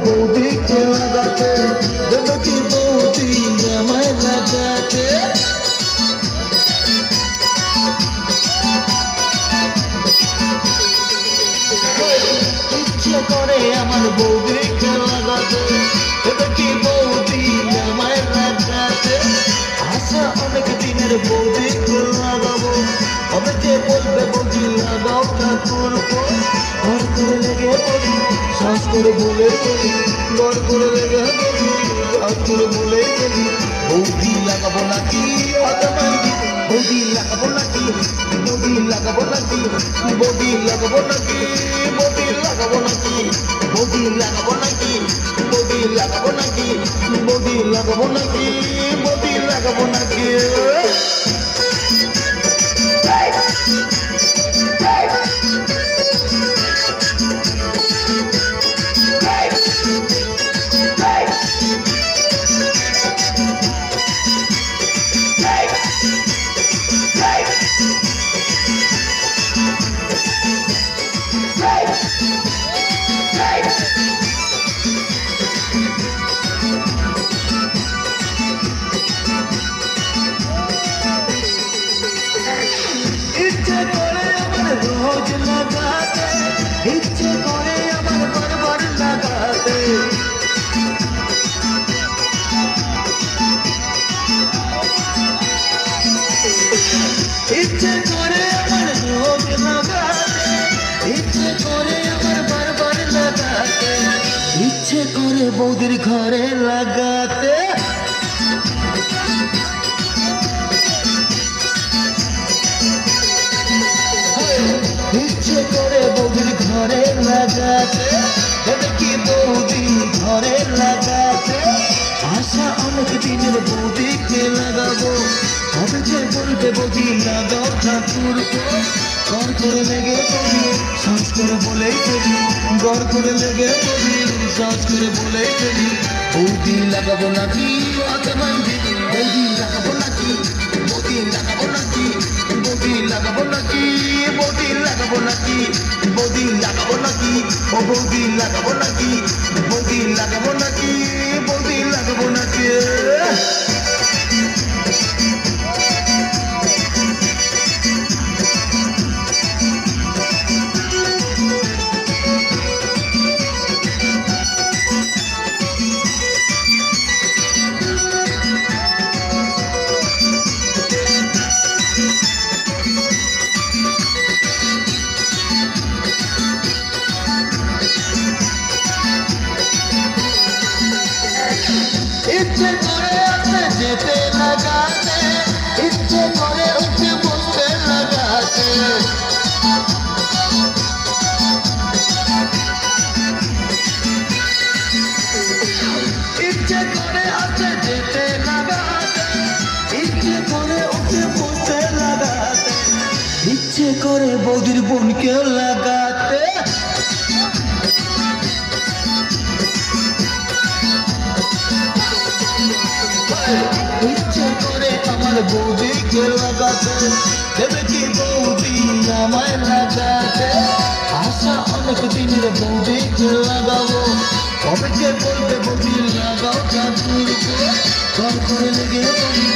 বৌদিকে লাগাতে, দেবে কি বৌদি আমায় লাগাতে। ইচ্ছে করে আমার বৌদিকে লাগাতে, দেবে কি বৌদি আমায় লাগাতে। আশা অনেক দিনের বৌদিকে লাগাবো, তবে যে বলবে বৌদি লাগাও ঠাকুর ঘর করে লেগে পড়ি, শ্বাস করে বলে বলি ঘর করে লেগে পড়ি, শ্বাস করে বলে বলি বৌদি লাগাবো নাকি বৌদি লাগাবো নাকি, বৌদি লাগাবো নাকি, বৌদি লাগাবো নাকি, বৌদি লাগাবো নাকি, বৌদি লাগাবো নাকি, বৌদি লাগাবো নাকি, বৌদি লাগাবো নাকি, বৌদি লাগাবো নাকি। ইচ্ছে করে আমার রোজ লাগাতে, ইচ্ছে করে আমার বারবার লাগাতে। ইচ্ছে করে আমার রোজ লাগাতে, ইচ্ছে করে আমার বারবার লাগাতে, ইচ্ছে করে বৌদির ঘরে লাগাতে। ইচ্ছে করে বৌদির ঘরে লাগাতে, দেবে কি বৌদি ঘরে লাগাতে। আশা অনেক দিনের বৌদিকে লাগাবো, তবে যে বলবে বৌদি লাগাও ঠাকুর ঘর করে লেগে পড়ি, শ্বাস করে বলেই চলি ঘর করে লেগে পড়ি, শ্বাস করে বলেই চলি বৌদি লাগাবো নাকি বৌদি লাগাবো নাকি, বৌদি লাগাবো নাকি, বৌদি লাগাবো নাকি, বৌদি লাগাবো নাকি, বৌদি লাগাবো নাকি, ও বৌদি লাগাবো নাকি, বৌদি লাগাবো নাকি, বৌদি লাগাবো নাকি। ইচ্ছে করে আসতে যেতে লাগাতে, ইচ্ছে করে উঠে বসতে লাগাতে। ইচ্ছে করে আসতে যেতে লাগাতে, ইচ্ছে করে উঠে বসতে লাগাতে, ইচ্ছে করে বৌদির বোনকেও লাগাতে। ইচ্ছে করে আমার বৌদিকে লাগাতে, দেবে কি বৌদি আমায় লাগাতে। আশা অনেক দিনের বৌদিকে লাগাবো, তবে যে বলবে বৌদি লাগাও ঠাকুর ঘর করে লেগে পড়ি।